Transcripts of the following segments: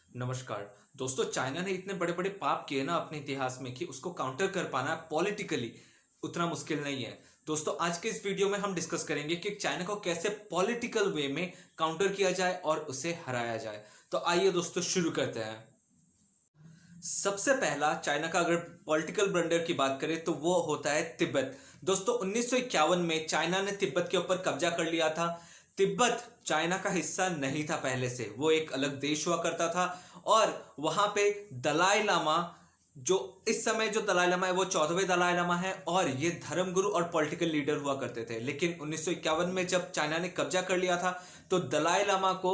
नमस्कार दोस्तों। चाइना ने इतने बड़े बड़े पाप किए ना अपने इतिहास में कि उसको काउंटर कर पाना पॉलिटिकली उतना मुश्किल नहीं है। दोस्तों आज के इस वीडियो में हम डिस्कस करेंगे कि चाइना को कैसे पॉलिटिकल वे में काउंटर किया जाए और उसे हराया जाए। तो आइए दोस्तों शुरू करते हैं। सबसे पहला चाइना का अगर पॉलिटिकल ब्लंडर की बात करें तो वो होता है तिब्बत। दोस्तों 1951 में चाइना ने तिब्बत के ऊपर कब्जा कर लिया था। तिब्बत चाइना का हिस्सा नहीं था पहले से, वो एक अलग देश हुआ करता था। और वहां पे दलाई लामा, जो इस समय जो दलाई लामा है वो 14वें दलाई लामा है और ये धर्मगुरु और पॉलिटिकल लीडर हुआ करते थे। लेकिन 1951 में जब चाइना ने कब्जा कर लिया था तो दलाई लामा को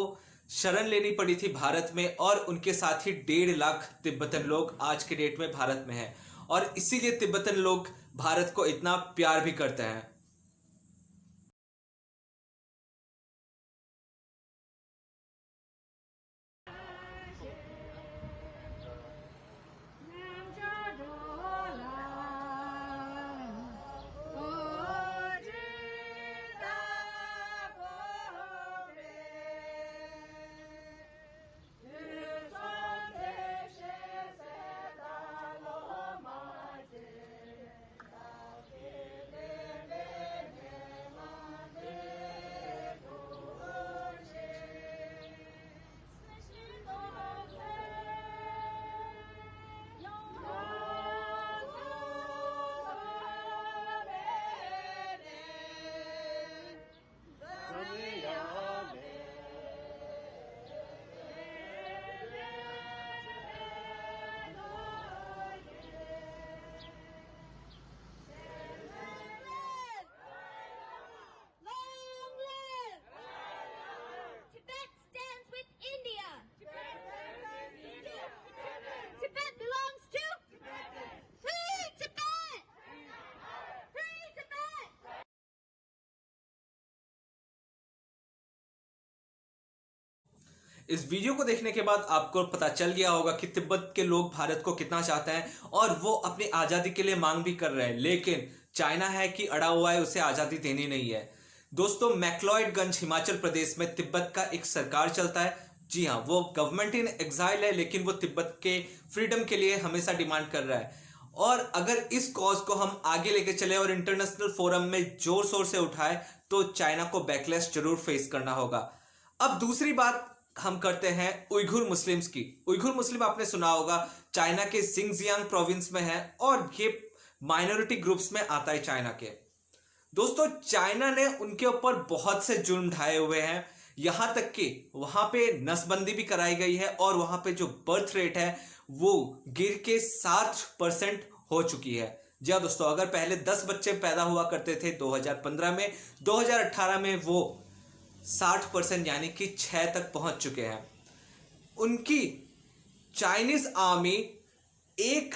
शरण लेनी पड़ी थी भारत में, और उनके साथ ही 1.5 लाख तिब्बतन लोग आज के डेट में भारत में हैं। और इसीलिए तिब्बतन लोग भारत को इतना प्यार भी करते हैं। इस वीडियो को देखने के बाद आपको पता चल गया होगा कि तिब्बत के लोग भारत को कितना चाहते हैं और वो अपनी आज़ादी के लिए मांग भी कर रहे हैं। लेकिन चाइना है कि अड़ा हुआ है, उसे आज़ादी देनी नहीं है। दोस्तों मैक्लॉयडगंज हिमाचल प्रदेश में तिब्बत का एक सरकार चलता है। जी हाँ, वो गवर्नमेंट इन एग्जाइल है, लेकिन वो तिब्बत के फ्रीडम के लिए हमेशा डिमांड कर रहा है। और अगर इस कॉज को हम आगे लेके चले और इंटरनेशनल फोरम में जोर शोर से उठाए तो चाइना को बैकलैश जरूर फेस करना होगा। अब दूसरी बात हम करते हैं उइघुर मुस्लिम्स की। उइघुर मुस्लिम आपने सुना होगा, चाइना के सिंगजियांग प्रोविंस में है और ये माइनॉरिटी ग्रुप्स में आता है चाइना के। दोस्तों चाइना ने उनके ऊपर बहुत से जुल्म ढाए हुए हैं, यहां तक कि वहां पे नसबंदी भी कराई गई है और वहां पे जो बर्थ रेट है वो गिर के 7% हो चुकी है। जी हाँ दोस्तों, अगर पहले 10 बच्चे पैदा हुआ करते थे 2015 में, 2018 में वो 60% यानी कि 6 तक पहुंच चुके हैं। उनकी चाइनीज आर्मी 1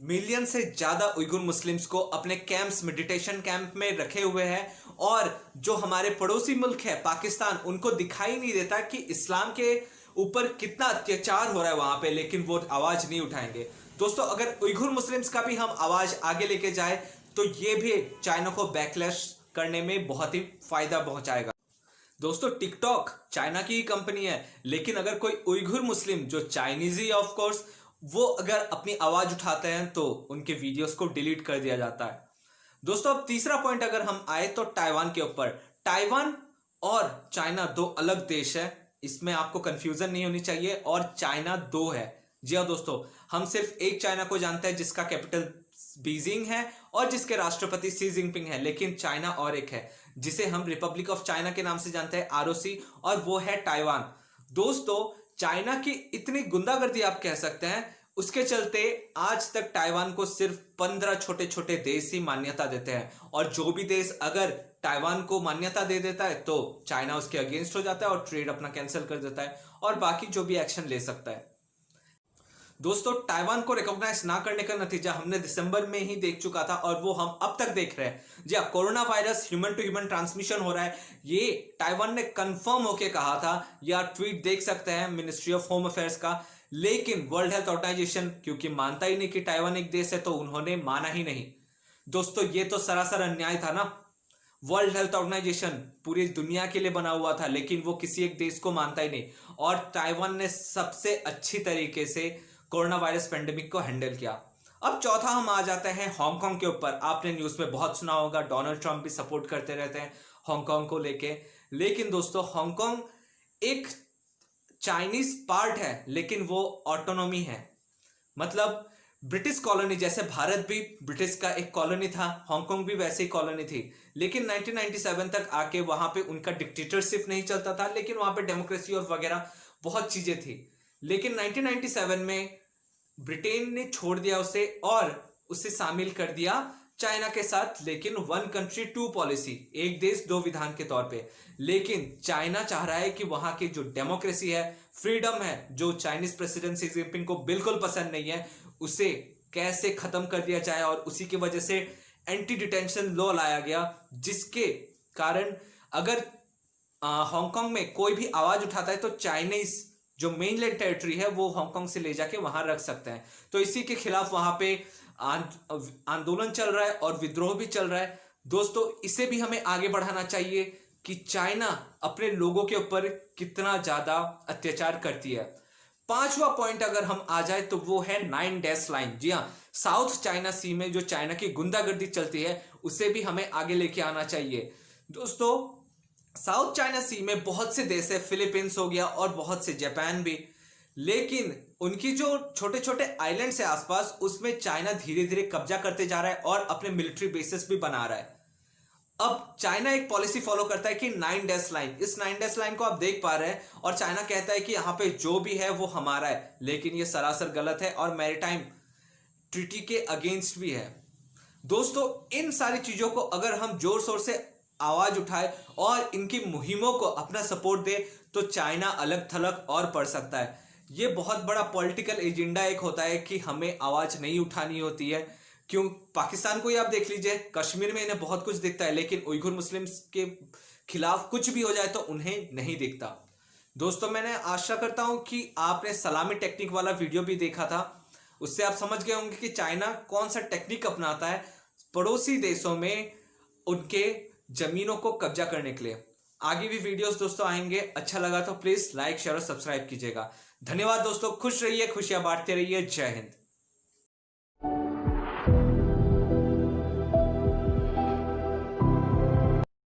मिलियन से ज्यादा उइगुर मुस्लिम्स को अपने कैंप्स, मेडिटेशन कैंप में रखे हुए हैं। और जो हमारे पड़ोसी मुल्क है पाकिस्तान, उनको दिखाई नहीं देता कि इस्लाम के ऊपर कितना अत्याचार हो रहा है वहां पे, लेकिन वो आवाज नहीं उठाएंगे। दोस्तों अगर उइगुर मुस्लिम्स का भी हम आवाज आगे लेके जाए तो ये भी चाइना को बैकलैश करने में बहुत ही फायदा पहुंचाएगा। दोस्तों टिकटॉक चाइना की ही कंपनी है, लेकिन अगर कोई उइघुर मुस्लिम जो चाइनीज ही ऑफ कोर्स, वो अगर अपनी आवाज उठाते हैं तो उनके वीडियोस को डिलीट कर दिया जाता है। दोस्तों अब तीसरा पॉइंट अगर हम आए तो ताइवान के ऊपर। ताइवान और चाइना दो अलग देश है, इसमें आपको कंफ्यूजन नहीं होनी चाहिए। और चाइना दो है। जी हाँ दोस्तों, हम सिर्फ एक चाइना को जानते हैं जिसका कैपिटल बीजिंग है और जिसके राष्ट्रपति सी जिनपिंग है, लेकिन चाइना और एक है जिसे हम रिपब्लिक ऑफ चाइना के नाम से जानते हैं, आरओसी, और वो है ताइवान। दोस्तों चाइना की इतनी गुंडागर्दी आप कह सकते हैं, उसके चलते आज तक ताइवान को सिर्फ 15 छोटे छोटे देश ही मान्यता देते हैं। और जो भी देश अगर ताइवान को मान्यता दे देता है तो चाइना उसके अगेंस्ट हो जाता है और ट्रेड अपना कैंसिल कर देता है और बाकी जो भी एक्शन ले सकता है। दोस्तों ताइवान को रिकॉग्नाइज ना करने का नतीजा हमने दिसंबर में ही देख चुका था और वो हम अब तक देख रहे हैं। जी हाँ, corona virus human to human transmission हो रहा है, ये ताइवान ने कंफर्म होके कहा था। या ट्वीट देख सकते हैं मिनिस्ट्री ऑफ होम अफेयर्स का। लेकिन वर्ल्ड हेल्थ ऑर्गेनाइजेशन क्योंकि मानता ही नहीं कि ताइवान एक देश है तो उन्होंने माना ही नहीं। दोस्तों ये तो सरासर अन्याय था ना। वर्ल्ड हेल्थ ऑर्गेनाइजेशन पूरी दुनिया के लिए बना हुआ था, लेकिन वो किसी एक देश को मानता ही नहीं। और ताइवान ने सबसे अच्छी तरीके से कोरोना वायरस पेंडेमिक को हैंडल किया। अब चौथा हम आ जाते हैं हांगकांग के ऊपर। आपने न्यूज में बहुत सुना होगा, डोनाल्ड ट्रंप भी सपोर्ट करते रहते हैं हांगकांग को लेके। लेकिन दोस्तों, हांगकांग एक चाइनीज पार्ट है, लेकिन वो ऑटोनॉमी है। मतलब ब्रिटिश कॉलोनी, जैसे भारत भी ब्रिटिश का एक कॉलोनी था, हांगकांग भी वैसे ही कॉलोनी थी। लेकिन 1997 तक आके वहां पे उनका डिक्टेटरशिप नहीं चलता था, लेकिन वहां पे डेमोक्रेसी और वगैरह बहुत चीजें थी। लेकिन 1997 में ब्रिटेन ने छोड़ दिया उसे और उसे शामिल कर दिया चाइना के साथ, लेकिन वन कंट्री टू पॉलिसी, एक देश दो विधान के तौर पे। लेकिन चाइना चाह रहा है कि वहां की जो डेमोक्रेसी है, फ्रीडम है, जो चाइनीज प्रेसिडेंट शी जिनपिंग को बिल्कुल पसंद नहीं है, उसे कैसे खत्म कर दिया जाए। और उसी की वजह से एंटी डिटेंशन लॉ लाया गया, जिसके कारण अगर हांगकांग में कोई भी आवाज उठाता है तो चाइनीज जो मेनलैंड टेरिटरी है वो हांगकांग से ले जाके वहां रख सकते हैं। तो इसी के खिलाफ वहां पे आंदोलन चल रहा है और विद्रोह भी चल रहा है। दोस्तों, इसे भी हमें आगे बढ़ाना चाहिए कि चाइना अपने लोगों के ऊपर कितना ज्यादा अत्याचार करती है। पांचवा पॉइंट अगर हम आ जाए तो वो है 9 डैश लाइन। जी हाँ, साउथ चाइना सी में जो चाइना की गुंडागर्दी चलती है उसे भी हमें आगे लेके आना चाहिए। दोस्तों, साउथ चाइना सी में बहुत से देश है, फिलीपींस हो गया और बहुत से जापान भी। लेकिन उनकी जो छोटे छोटे आइलैंड्स है आसपास, उसमें चाइना धीरे धीरे कब्जा करते जा रहा है और अपने मिलिट्री बेसिस भी बना रहा है। अब चाइना एक पॉलिसी फॉलो करता है कि 9 डैश लाइन, इस 9 डैश लाइन को आप देख पा रहे हैं, और चाइना कहता है कि यहां पे जो भी है वो हमारा है। लेकिन ये सरासर गलत है और मैरीटाइम ट्रीटी के अगेंस्ट भी है। दोस्तों, इन सारी चीजों को अगर हम जोर शोर से आवाज उठाए और इनकी मुहिमों को अपना सपोर्ट दे तो चाइना अलग थलग और पड़ सकता है। ये बहुत बड़ा पॉलिटिकल एजेंडा एक होता है कि हमें आवाज नहीं उठानी होती है। क्यों? पाकिस्तान को ही आप देख लीजिए, कश्मीर में इन्हें बहुत कुछ दिखता है, लेकिन उइघुर मुस्लिम्स के खिलाफ कुछ भी हो जाए तो उन्हें नहीं दिखता। दोस्तों, मैंने आशा करता हूं कि आपने सलामी टेक्निक वाला वीडियो भी देखा था। उससे आप समझ गए होंगे कि चाइना कौन सा टेक्निक अपनाता है पड़ोसी देशों में उनके जमीनों को कब्जा करने के लिए। आगे भी वीडियोस दोस्तों आएंगे। अच्छा लगा तो प्लीज लाइक, शेयर और सब्सक्राइब कीजिएगा। धन्यवाद दोस्तों, खुश रहिए, खुशियां बांटते रहिए। जय हिंद।